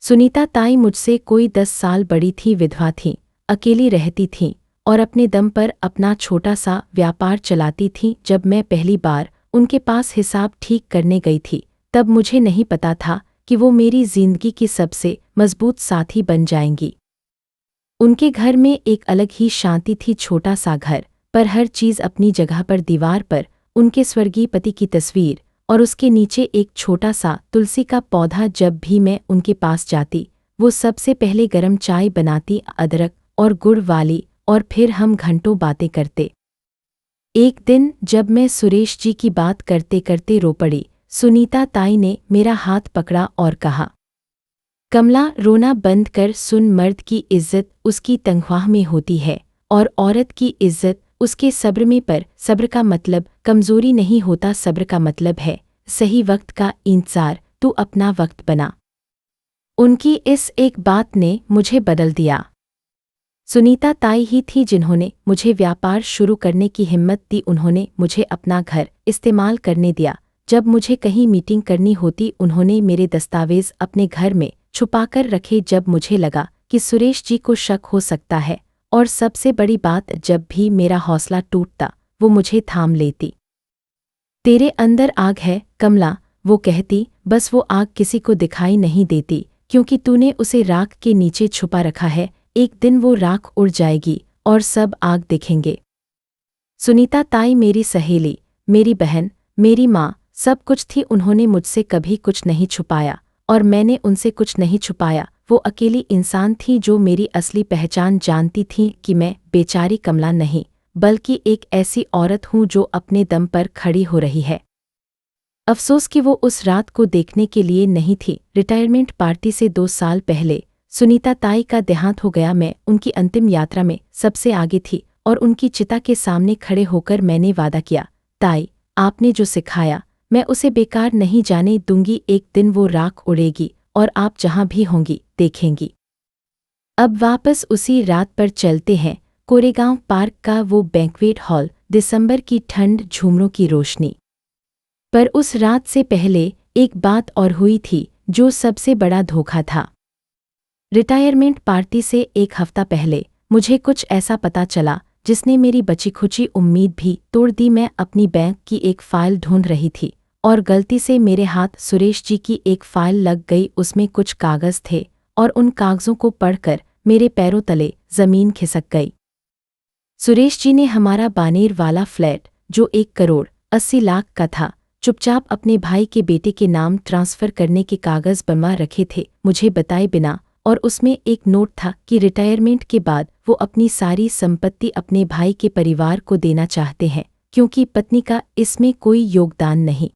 Speaker 1: सुनीता ताई मुझसे कोई 10 साल बड़ी थी, विधवा थी, अकेली रहती थीं और अपने दम पर अपना छोटा सा व्यापार चलाती थीं। जब मैं पहली बार उनके पास हिसाब ठीक करने गई थी, तब मुझे नहीं पता था कि वो मेरी जिंदगी की सबसे मजबूत साथी बन जाएंगी। उनके घर में एक अलग ही शांति थी, छोटा सा घर, पर हर चीज़ अपनी जगह पर। दीवार पर उनके स्वर्गीय पति की तस्वीर और उसके नीचे एक छोटा सा तुलसी का पौधा। जब भी मैं उनके पास जाती, वो सबसे पहले गरम चाय बनाती, अदरक और गुड़ वाली, और फिर हम घंटों बातें करते। एक दिन जब मैं सुरेश जी की बात करते करते रो पड़ी, सुनीता ताई ने मेरा हाथ पकड़ा और कहा, कमला, रोना बंद कर। सुन, मर्द की इज्जत उसकी तनख्वाह में होती है और औरत की इज्जत उसके सब्र में। पर सब्र का मतलब कमज़ोरी नहीं होता, सब्र का मतलब है सही वक्त का इंतज़ार। तू अपना वक्त बना। उनकी इस एक बात ने मुझे बदल दिया। सुनीता ताई ही थी जिन्होंने मुझे व्यापार शुरू करने की हिम्मत दी। उन्होंने मुझे अपना घर इस्तेमाल करने दिया। जब मुझे कहीं मीटिंग करनी होती, उन्होंने मेरे दस्तावेज अपने घर में छुपाकर रखे। जब मुझे लगा कि सुरेश जी को शक हो सकता है, और सबसे बड़ी बात, जब भी मेरा हौसला टूटता, वो मुझे थाम लेती। तेरे अंदर आग है कमला, वो कहती, बस वो आग किसी को दिखाई नहीं देती, क्योंकि तूने उसे राख के नीचे छुपा रखा है। एक दिन वो राख उड़ जाएगी और सब आग दिखेंगे। सुनीता ताई मेरी सहेली, मेरी बहन, मेरी माँ, सब कुछ थी। उन्होंने मुझसे कभी कुछ नहीं छुपाया और मैंने उनसे कुछ नहीं छुपाया। वो अकेली इंसान थी जो मेरी असली पहचान जानती थी कि मैं बेचारी कमला नहीं, बल्कि एक ऐसी औरत हूँ जो अपने दम पर खड़ी हो रही है। अफसोस कि वो उस रात को देखने के लिए नहीं थी। रिटायरमेंट पार्टी से 2 साल पहले सुनीता ताई का देहांत हो गया। मैं उनकी अंतिम यात्रा में सबसे आगे थी और उनकी चिता के सामने खड़े होकर मैंने वादा किया, ताई, आपने जो सिखाया मैं उसे बेकार नहीं जाने दूंगी। एक दिन वो राख उड़ेगी और आप जहां भी होंगी देखेंगी। अब वापस उसी रात पर चलते हैं। कोरेगांव पार्क का वो बैंक्वेट हॉल, दिसंबर की ठंड, झूमरों की रोशनी। पर उस रात से पहले एक बात और हुई थी जो सबसे बड़ा धोखा था। रिटायरमेंट पार्टी से एक हफ्ता पहले मुझे कुछ ऐसा पता चला जिसने मेरी बची खुची उम्मीद भी तोड़ दी। मैं अपनी बैंक की एक फाइल ढूंढ रही थी और गलती से मेरे हाथ सुरेश जी की एक फाइल लग गई। उसमें कुछ कागज थे और उन कागजों को पढ़कर मेरे पैरों तले जमीन खिसक गई। सुरेश जी ने हमारा बानेर वाला फ्लैट, जो 1,80,00,000 का था, चुपचाप अपने भाई के बेटे के नाम ट्रांसफ़र करने के कागज बनवा रखे थे, मुझे बताए बिना। और उसमें एक नोट था कि रिटायरमेंट के बाद वो अपनी सारी संपत्ति अपने भाई के परिवार को देना चाहते हैं, क्योंकि पत्नी का इसमें कोई योगदान नहीं।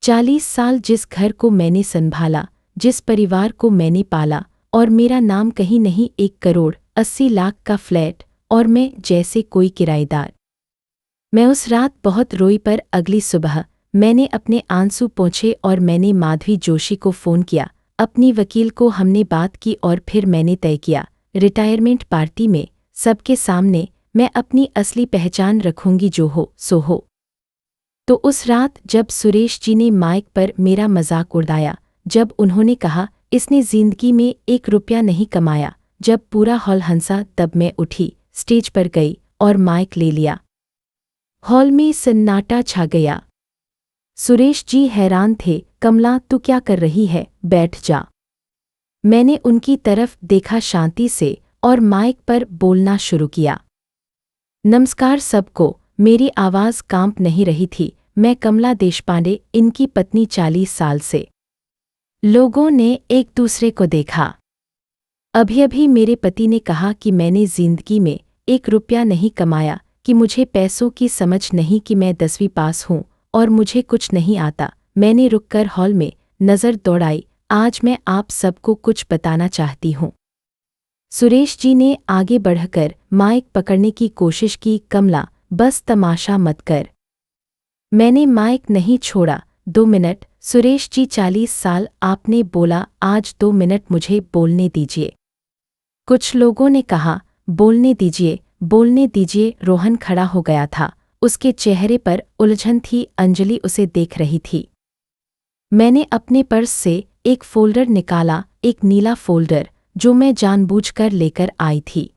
Speaker 1: 40 साल जिस घर को मैंने संभाला, जिस परिवार को मैंने पाला, और मेरा नाम कहीं नहीं, 1,80,00,000 का फ्लैट और मैं जैसे कोई किराएदार। मैं उस रात बहुत रोई, पर अगली सुबह मैंने अपने आंसू पोंछे और मैंने माधवी जोशी को फ़ोन किया, अपनी वकील को। हमने बात की और फिर मैंने तय किया, रिटायरमेंट पार्टी में सबके सामने मैं अपनी असली पहचान रखूंगी, जो हो सो हो। तो उस रात जब सुरेश जी ने माइक पर मेरा मजाक उड़ाया, जब उन्होंने कहा इसने जिंदगी में 1 रुपया नहीं कमाया, जब पूरा हॉल हंसा, तब मैं उठी, स्टेज पर गई और माइक ले लिया। हॉल में सन्नाटा छा गया। सुरेश जी हैरान थे। कमला, तू क्या कर रही है? बैठ जा। मैंने उनकी तरफ देखा शांति से और माइक पर बोलना शुरू किया। नमस्कार सबको। मेरी आवाज़ कांप नहीं रही थी। मैं कमला देशपांडे, इनकी पत्नी 40 साल से। लोगों ने एक दूसरे को देखा। अभी-अभी मेरे पति ने कहा कि मैंने जिंदगी में 1 रुपया नहीं कमाया, कि मुझे पैसों की समझ नहीं, कि मैं 10वीं पास हूँ और मुझे कुछ नहीं आता। मैंने रुककर हॉल में नज़र दौड़ाई। आज मैं आप सबको कुछ बताना चाहती हूँ। सुरेश जी ने आगे बढ़कर माइक पकड़ने की कोशिश की। कमला, बस तमाशा मत कर। मैंने माइक नहीं छोड़ा। 2 मिनट। सुरेश जी 40 साल, आपने बोला आज 2 मिनट मुझे बोलने दीजिए। कुछ लोगों ने कहा बोलने दीजिए, बोलने दीजिए। रोहन खड़ा हो गया था। उसके चेहरे पर उलझन थी। अंजलि उसे देख रही थी। मैंने अपने पर्स से एक फोल्डर निकाला, एक नीला फोल्डर जो मैं जानबूझकर लेकर आई थी।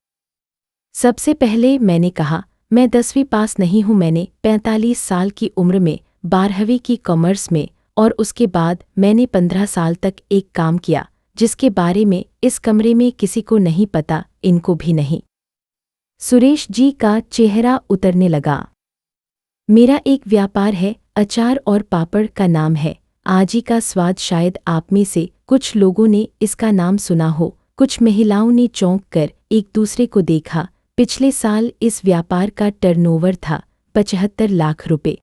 Speaker 1: सबसे पहले मैंने कहा, मैं 10वीं पास नहीं हूँ। मैंने 45 साल की उम्र में 12वीं की कॉमर्स में, और उसके बाद मैंने 15 साल तक एक काम किया जिसके बारे में इस कमरे में किसी को नहीं पता, इनको भी नहीं। सुरेश जी का चेहरा उतरने लगा। मेरा एक व्यापार है, अचार और पापड़ का नाम है आजी का स्वाद। शायद आप में से कुछ लोगों ने इसका नाम सुना हो। कुछ महिलाओं ने चौंक कर एक दूसरे को देखा। पिछले साल इस व्यापार का टर्नओवर था 75 लाख रुपए।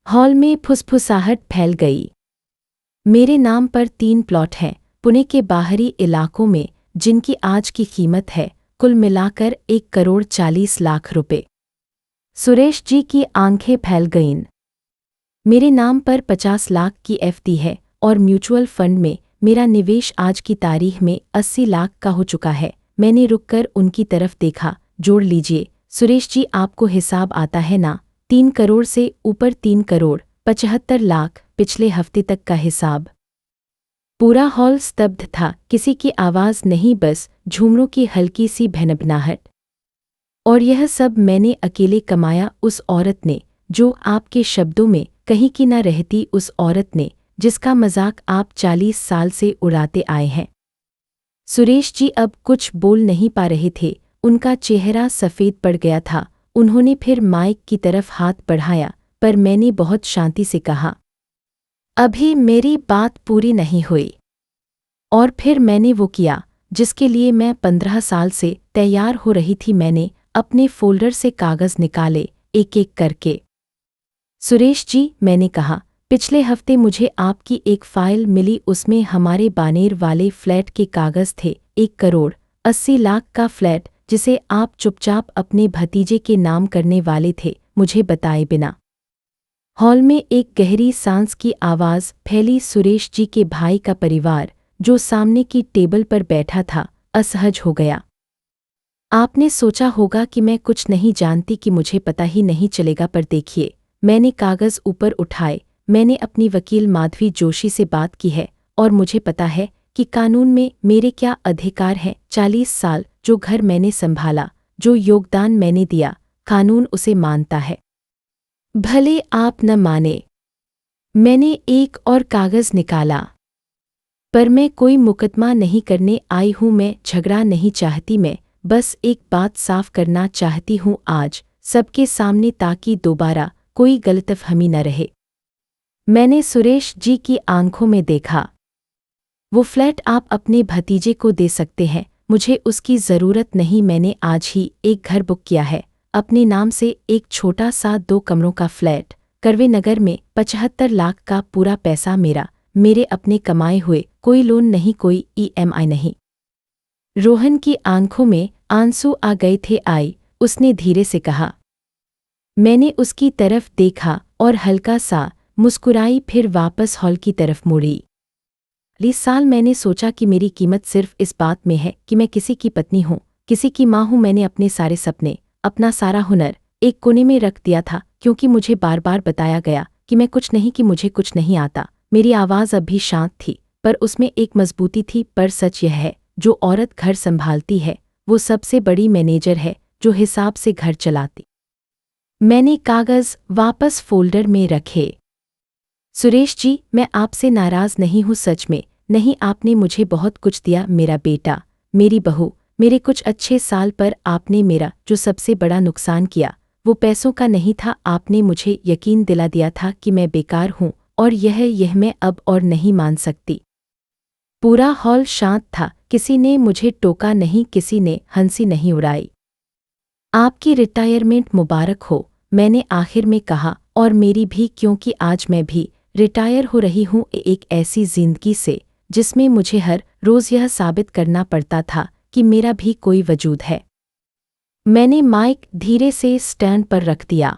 Speaker 1: हॉल में फुसफुसाहट फैल गई। मेरे नाम पर 3 प्लॉट हैं पुणे के बाहरी इलाकों में, जिनकी आज की कीमत है कुल मिलाकर 1 करोड़ 40 लाख रुपए। सुरेश जी की आंखें फैल गईं। मेरे नाम पर 50 लाख की एफडी है और म्यूचुअल फंड में मेरा निवेश आज की तारीख में 80 लाख का हो चुका है। मैंने रुककर उनकी तरफ देखा। जोड़ लीजिए सुरेश जी, आपको हिसाब आता है ना? 3 करोड़ से ऊपर 3 करोड़ 75 लाख, पिछले हफ्ते तक का हिसाब। पूरा हॉल स्तब्ध था। किसी की आवाज़ नहीं, बस झूमरों की हल्की सी भनभनाहट। और यह सब मैंने अकेले कमाया। उस औरत ने, जो आपके शब्दों में कहीं की न रहती, उस औरत ने जिसका मजाक आप 40 साल से उड़ाते आए हैं। सुरेश जी अब कुछ बोल नहीं पा रहे थे। उनका चेहरा सफ़ेद पड़ गया था। उन्होंने फिर माइक की तरफ हाथ बढ़ाया, पर मैंने बहुत शांति से कहा, अभी मेरी बात पूरी नहीं हुई। और फिर मैंने वो किया जिसके लिए मैं 15 साल से तैयार हो रही थी। मैंने अपने फोल्डर से कागज़ निकाले, एक एक करके। सुरेश जी, मैंने कहा, पिछले हफ्ते मुझे आपकी एक फाइल मिली। उसमें हमारे बानेर वाले फ्लैट के कागज़ थे। 1 करोड़ 80 लाख का फ्लैट, जिसे आप चुपचाप अपने भतीजे के नाम करने वाले थे, मुझे बताए बिना। हॉल में एक गहरी सांस की आवाज़ फैली। सुरेश जी के भाई का परिवार, जो सामने की टेबल पर बैठा था, असहज हो गया। आपने सोचा होगा कि मैं कुछ नहीं जानती, कि मुझे पता ही नहीं चलेगा, पर देखिए। मैंने कागज़ ऊपर उठाए। मैंने अपनी वकील माधवी जोशी से बात की है और मुझे पता है कि कानून में मेरे क्या अधिकार हैं। 40 साल जो घर मैंने संभाला, जो योगदान मैंने दिया, कानून उसे मानता है। भले आप न माने। मैंने एक और कागज़ निकाला। पर मैं कोई मुकदमा नहीं करने आई हूँ, मैं झगड़ा नहीं चाहती। मैं बस एक बात साफ करना चाहती हूँ आज सबके सामने, ताकि दोबारा कोई गलतफहमी न रहे। मैंने सुरेश जी की आंखों में देखा। वो फ्लैट आप अपने भतीजे को दे सकते हैं, मुझे उसकी ज़रूरत नहीं। मैंने आज ही एक घर बुक किया है अपने नाम से, एक छोटा सा 2 कमरों का फ्लैट करवे नगर में। 75 लाख का पूरा पैसा मेरा, मेरे अपने कमाए हुए। कोई लोन नहीं, कोई EMI नहीं। रोहन की आंखों में आंसू आ गए थे। आई, उसने धीरे से कहा। मैंने उसकी तरफ देखा और हल्का सा मुस्कुराई, फिर वापस हॉल की तरफ मुड़ी। अगले साल मैंने सोचा कि मेरी कीमत सिर्फ इस बात में है कि मैं किसी की पत्नी हूँ, किसी की माँ हूँ। मैंने अपने सारे सपने, अपना सारा हुनर एक कोने में रख दिया था। क्योंकि मुझे बार बार बताया गया कि मैं कुछ नहीं, कि मुझे कुछ नहीं आता। मेरी आवाज़ अब भी शांत थी, पर उसमें एक मजबूती थी। पर सच यह है, जो औरत घर संभालती है वो सबसे बड़ी मैनेजर है जो हिसाब से घर चलाती। मैंने कागज़ वापस फोल्डर में रखे। सुरेश जी, मैं आपसे नाराज़ नहीं हूँ, सच में नहीं। आपने मुझे बहुत कुछ दिया, मेरा बेटा, मेरी बहू, मेरे कुछ अच्छे साल। पर आपने मेरा जो सबसे बड़ा नुकसान किया वो पैसों का नहीं था। आपने मुझे यकीन दिला दिया था कि मैं बेकार हूँ, और यह मैं अब और नहीं मान सकती। पूरा हॉल शांत था। किसी ने मुझे टोका नहीं, किसी ने हंसी नहीं उड़ाई। आपकी रिटायरमेंट मुबारक हो, मैंने आखिर में कहा, और मेरी भी, क्योंकि आज मैं भी रिटायर हो रही हूँ एक ऐसी जिंदगी से जिसमें मुझे हर रोज़ यह साबित करना पड़ता था कि मेरा भी कोई वजूद है। मैंने माइक धीरे से स्टैंड पर रख दिया।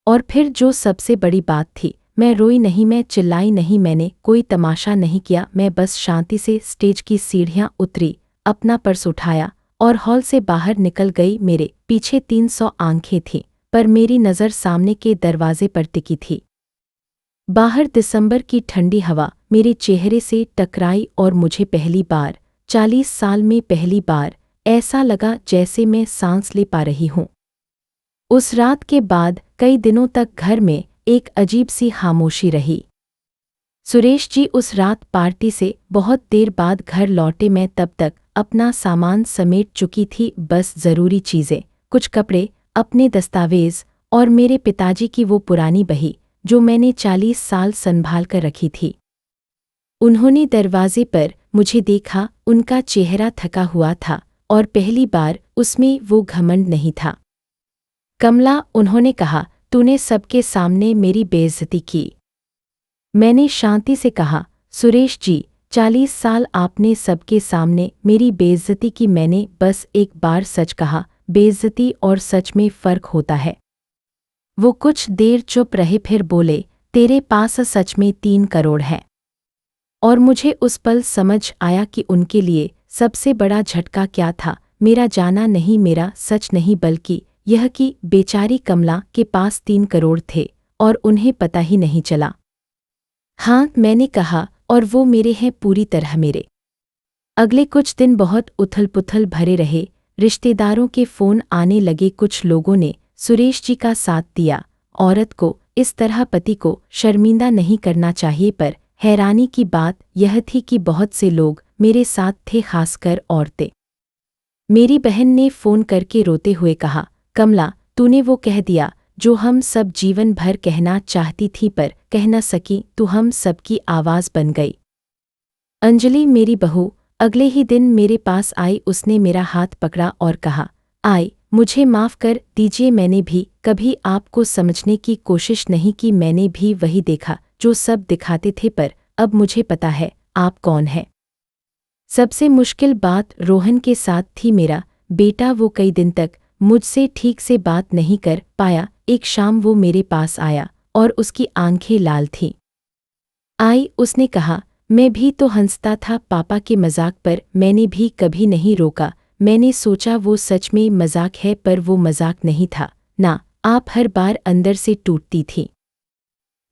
Speaker 1: और फिर जो सबसे बड़ी बात थी, मैं रोई नहीं, मैं चिल्लाई नहीं, मैंने कोई तमाशा नहीं किया। मैं बस शांति से स्टेज की सीढ़ियाँ उतरी, अपना पर्स उठाया और हॉल से बाहर निकल गई। मेरे पीछे 300 आंखें थीं, पर मेरी नज़र सामने के दरवाजे पर टिकी थी। बाहर दिसंबर की ठंडी हवा मेरे चेहरे से टकराई और मुझे पहली बार 40 साल में पहली बार ऐसा लगा जैसे मैं सांस ले पा रही हूँ। उस रात के बाद कई दिनों तक घर में एक अजीब सी खामोशी रही। सुरेश जी उस रात पार्टी से बहुत देर बाद घर लौटे। मैं तब तक अपना सामान समेट चुकी थी, बस ज़रूरी चीज़ें, कुछ कपड़े, अपने दस्तावेज़ और मेरे पिताजी की वो पुरानी बही जो मैंने 40 साल संभाल कर रखी थी। उन्होंने दरवाजे पर मुझे देखा। उनका चेहरा थका हुआ था और पहली बार उसमें वो घमंड नहीं था। कमला, उन्होंने कहा, तूने सबके सामने मेरी बेइज्जती की। मैंने शांति से कहा, सुरेश जी, 40 साल आपने सबके सामने मेरी बेइज्जती की। मैंने बस एक बार सच कहा। बेइज्जती और सच में फ़र्क होता है। वो कुछ देर चुप रहे, फिर बोले, तेरे पास सच में 3 करोड़ है। और मुझे उस पल समझ आया कि उनके लिए सबसे बड़ा झटका क्या था, मेरा जाना नहीं, मेरा सच नहीं, बल्कि यह कि बेचारी कमला के पास 3 करोड़ थे और उन्हें पता ही नहीं चला। हाँ, मैंने कहा, और वो मेरे हैं, पूरी तरह मेरे। अगले कुछ दिन बहुत उथल-पुथल भरे रहे। रिश्तेदारों के फ़ोन आने लगे। कुछ लोगों ने सुरेश जी का साथ दिया। औरत को इस तरह पति को शर्मिंदा नहीं करना चाहिए, पर हैरानी की बात यह थी कि बहुत से लोग मेरे साथ थे, खासकर औरतें। मेरी बहन ने फ़ोन करके रोते हुए कहा, कमला, तूने वो कह दिया जो हम सब जीवन भर कहना चाहती थी पर कह न सकी। तू हम सबकी आवाज़ बन गई। अंजलि, मेरी बहू, अगले ही दिन मेरे पास आई। उसने मेरा हाथ पकड़ा और कहा, आई, मुझे माफ़ कर दीजिए, मैंने भी कभी आपको समझने की कोशिश नहीं की। मैंने भी वही देखा जो सब दिखाते थे, पर अब मुझे पता है आप कौन हैं। सबसे मुश्किल बात रोहन के साथ थी। मेरा बेटा, वो कई दिन तक मुझसे ठीक से बात नहीं कर पाया। एक शाम वो मेरे पास आया और उसकी आंखें लाल थीं। आई, उसने कहा, मैं भी तो हंसता था पापा के मजाक पर, मैंने भी कभी नहीं रोका। मैंने सोचा वो सच में मजाक है, पर वो मजाक नहीं था ना। आप हर बार अंदर से टूटती थी।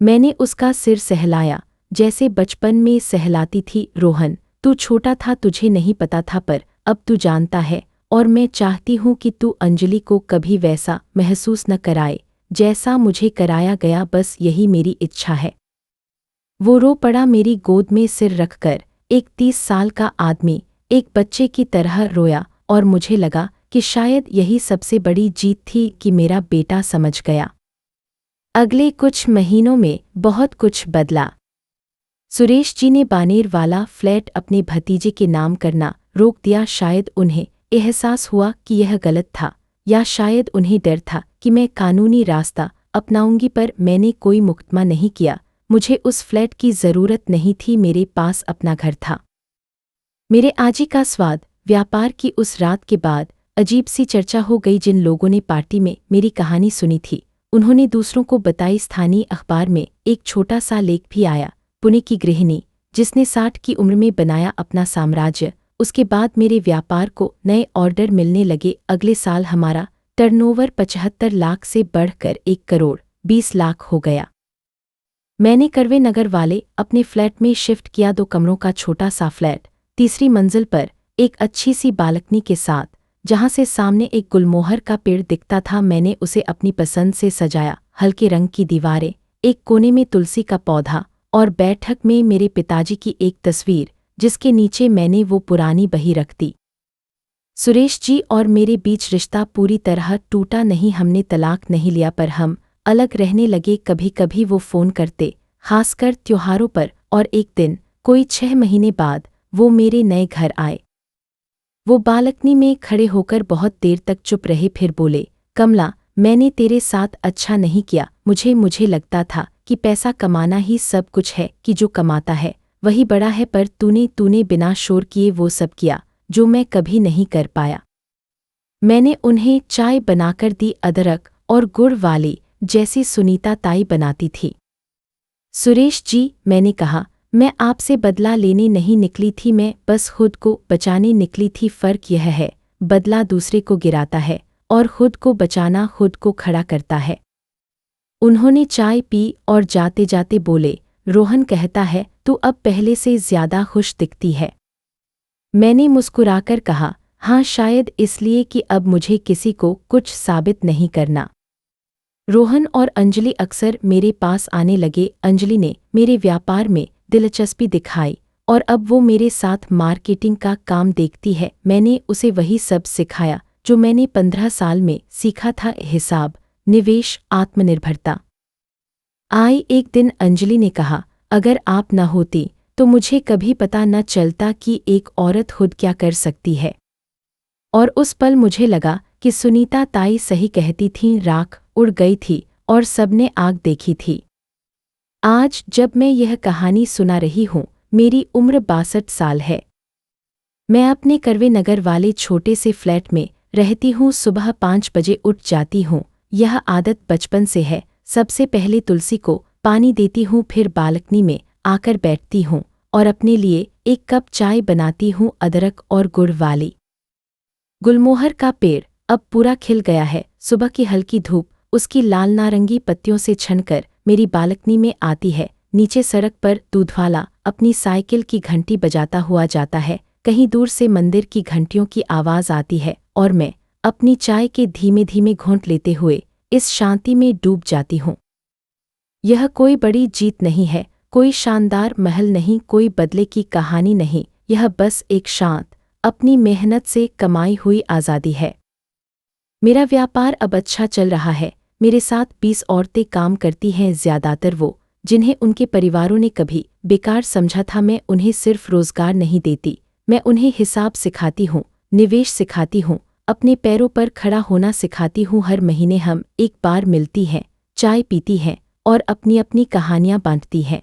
Speaker 1: मैंने उसका सिर सहलाया जैसे बचपन में सहलाती थी। रोहन, तू छोटा था, तुझे नहीं पता था, पर अब तू जानता है, और मैं चाहती हूँ कि तू अंजलि को कभी वैसा महसूस न कराए जैसा मुझे कराया गया। बस यही मेरी इच्छा है। वो रो पड़ा मेरी गोद में सिर रखकर। एक 30 साल का आदमी एक बच्चे की तरह रोया, और मुझे लगा कि शायद यही सबसे बड़ी जीत थी कि मेरा बेटा समझ गया। अगले कुछ महीनों में बहुत कुछ बदला। सुरेश जी ने बानेर वाला फ्लैट अपने भतीजे के नाम करना रोक दिया। शायद उन्हें एहसास हुआ कि यह गलत था, या शायद उन्हें डर था कि मैं कानूनी रास्ता अपनाऊंगी, पर मैंने कोई मुकदमा नहीं किया। मुझे उस फ्लैट की ज़रूरत नहीं थी, मेरे पास अपना घर था। मेरे आजी का स्वाद व्यापार की उस रात के बाद अजीब सी चर्चा हो गई। जिन लोगों ने पार्टी में मेरी कहानी सुनी थी उन्होंने दूसरों को बताई। स्थानीय अखबार में एक छोटा सा लेख भी आया। पुणे की गृहिणी जिसने 60 की उम्र में बनाया अपना साम्राज्य। उसके बाद मेरे व्यापार को नए ऑर्डर मिलने लगे। अगले साल हमारा टर्नओवर 75 लाख से बढ़कर 1 करोड़ 20 लाख हो गया। मैंने करवे नगर वाले अपने फ्लैट में शिफ्ट किया। 2 कमरों का छोटा सा फ्लैट, तीसरी मंजिल पर एक अच्छी सी बालकनी के साथ, जहां से सामने एक गुलमोहर का पेड़ दिखता था। मैंने उसे अपनी पसंद से सजाया। हल्के रंग की दीवारें, एक कोने में तुलसी का पौधा और बैठक में मेरे पिताजी की एक तस्वीर, जिसके नीचे मैंने वो पुरानी बही रख दी। सुरेश जी और मेरे बीच रिश्ता पूरी तरह टूटा नहीं, हमने तलाक नहीं लिया, पर हम अलग रहने लगे। कभी कभी वो फ़ोन करते, खासकर त्योहारों पर, और एक दिन कोई 6 महीने बाद वो मेरे नए घर आए। वो बालकनी में खड़े होकर बहुत देर तक चुप रहे, फिर बोले, कमला, मैंने तेरे साथ अच्छा नहीं किया। मुझे लगता था कि पैसा कमाना ही सब कुछ है, कि जो कमाता है वही बड़ा है, पर तूने बिना शोर किए वो सब किया जो मैं कभी नहीं कर पाया। मैंने उन्हें चाय बनाकर दी, अदरक और गुड़ वाली, जैसी सुनीता ताई बनाती थी। सुरेश जी, मैंने कहा, मैं आपसे बदला लेने नहीं निकली थी, मैं बस खुद को बचाने निकली थी। फ़र्क यह है, बदला दूसरे को गिराता है और खुद को बचाना खुद को खड़ा करता है। उन्होंने चाय पी और जाते जाते बोले, रोहन कहता है तू अब पहले से ज़्यादा खुश दिखती है। मैंने मुस्कुराकर कहा, हाँ, शायद इसलिए कि अब मुझे किसी को कुछ साबित नहीं करना। रोहन और अंजलि अक्सर मेरे पास आने लगे। अंजलि ने मेरे व्यापार में दिलचस्पी दिखाई और अब वो मेरे साथ मार्केटिंग का काम देखती है। मैंने उसे वही सब सिखाया जो मैंने 15 साल में सीखा था, हिसाब, निवेश, आत्मनिर्भरता। एक दिन अंजलि ने कहा, अगर आप न होती तो मुझे कभी पता न चलता कि एक औरत खुद क्या कर सकती है। और उस पल मुझे लगा कि सुनीता ताई सही कहती थीं, राख उड़ गई थी और सबने आग देखी थी। आज जब मैं यह कहानी सुना रही हूँ, मेरी उम्र 62 साल है। मैं अपने करवे नगर वाले छोटे से फ्लैट में रहती हूँ। सुबह 5 बजे उठ जाती हूँ। यह आदत बचपन से है। सबसे पहले तुलसी को पानी देती हूँ, फिर बालकनी में आकर बैठती हूँ और अपने लिए एक कप चाय बनाती हूँ, अदरक और गुड़ वाली। गुलमोहर का पेड़ अब पूरा खिल गया है। सुबह की हल्की धूप उसकी लाल नारंगी पत्तियों से छनकर मेरी बालकनी में आती है। नीचे सड़क पर दूधवाला अपनी साइकिल की घंटी बजाता हुआ जाता है। कहीं दूर से मंदिर की घंटियों की आवाज़ आती है और मैं अपनी चाय के धीमे धीमे घूंट लेते हुए इस शांति में डूब जाती हूँ। यह कोई बड़ी जीत नहीं है, कोई शानदार महल नहीं, कोई बदले की कहानी नहीं। यह बस एक शांत, अपनी मेहनत से कमाई हुई आज़ादी है। मेरा व्यापार अब अच्छा चल रहा है। मेरे साथ 20 औरतें काम करती हैं, ज़्यादातर वो जिन्हें उनके परिवारों ने कभी बेकार समझा था। मैं उन्हें सिर्फ रोज़गार नहीं देती, मैं उन्हें हिसाब सिखाती हूँ, निवेश सिखाती हूँ, अपने पैरों पर खड़ा होना सिखाती हूँ। हर महीने हम एक बार मिलती हैं, चाय पीती हैं और अपनी अपनी कहानियाँ बांटती हैं।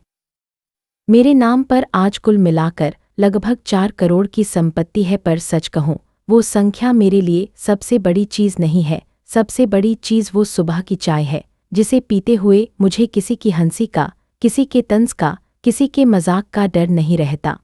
Speaker 1: मेरे नाम पर आज कुल मिलाकर लगभग 4 करोड़ की संपत्ति है, पर सच कहूँ वो संख्या मेरे लिए सबसे बड़ी चीज़ नहीं है। सबसे बड़ी चीज़ वो सुबह की चाय है, जिसे पीते हुए मुझे किसी की हंसी का, किसी के तंज का, किसी के मजाक का डर नहीं रहता।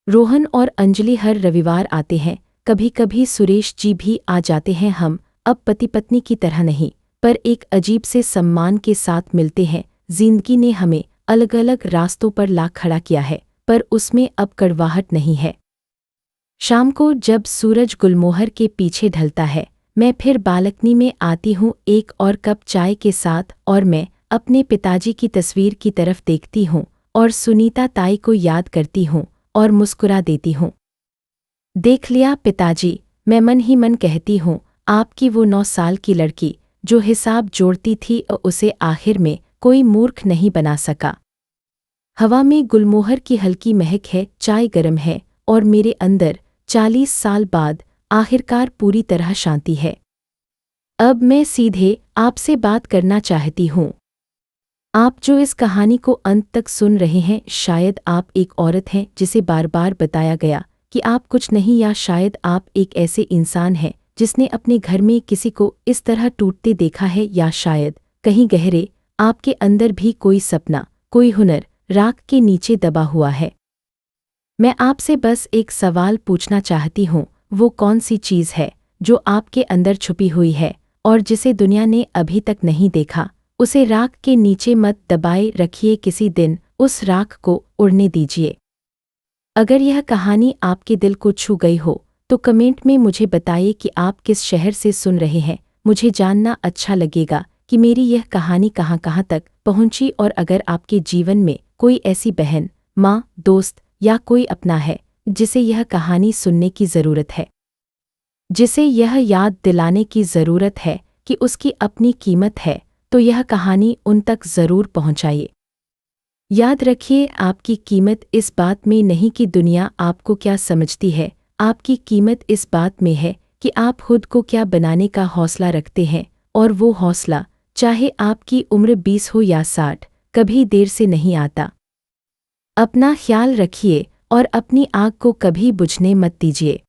Speaker 1: रोहन और अंजलि हर रविवार आते हैं, कभी कभी सुरेश जी भी आ जाते हैं। हम अब पति पत्नी की तरह नहीं, पर एक अजीब से सम्मान के साथ मिलते हैं। जिंदगी ने हमें अलग अलग रास्तों पर ला खड़ा किया है, पर उसमें अब कड़वाहट नहीं है। शाम को जब सूरज गुलमोहर के पीछे ढलता है, मैं फिर बालकनी में आती हूँ एक और कप चाय के साथ, और मैं अपने पिताजी की तस्वीर की तरफ देखती हूँ और सुनीता ताई को याद करती हूँ और मुस्कुरा देती हूँ। देख लिया पिताजी, मैं मन ही मन कहती हूँ, आपकी वो 9 साल की लड़की जो हिसाब जोड़ती थी और उसे आखिर में कोई मूर्ख नहीं बना सका। हवा में गुलमोहर की हल्की महक है, चाय गर्म है और मेरे अंदर 40 साल बाद आखिरकार पूरी तरह शांति है। अब मैं सीधे आपसे बात करना चाहती हूँ। आप जो इस कहानी को अंत तक सुन रहे हैं, शायद आप एक औरत हैं जिसे बार बार बताया गया कि आप कुछ नहीं, या शायद आप एक ऐसे इंसान हैं जिसने अपने घर में किसी को इस तरह टूटते देखा है, या शायद कहीं गहरे आपके अंदर भी कोई सपना, कोई हुनर राख के नीचे दबा हुआ है। मैं आपसे बस एक सवाल पूछना चाहती हूँ, वो कौन सी चीज़ है जो आपके अंदर छुपी हुई है और जिसे दुनिया ने अभी तक नहीं देखा। उसे राख के नीचे मत दबाए रखिए, किसी दिन उस राख को उड़ने दीजिए। अगर यह कहानी आपके दिल को छू गई हो तो कमेंट में मुझे बताइए कि आप किस शहर से सुन रहे हैं। मुझे जानना अच्छा लगेगा कि मेरी यह कहानी कहाँ कहाँ तक पहुंची, और अगर आपके जीवन में कोई ऐसी बहन, माँ, दोस्त या कोई अपना है जिसे यह कहानी सुनने की ज़रूरत है, जिसे यह याद दिलाने की ज़रूरत है कि उसकी अपनी कीमत है, तो यह कहानी उन तक ज़रूर पहुंचाइए। याद रखिए, आपकी कीमत इस बात में नहीं कि दुनिया आपको क्या समझती है, आपकी कीमत इस बात में है कि आप खुद को क्या बनाने का हौसला रखते हैं, और वो हौसला चाहे आपकी उम्र 20 हो या 60, कभी देर से नहीं आता। अपना ख्याल रखिए और अपनी आग को कभी बुझने मत दीजिए।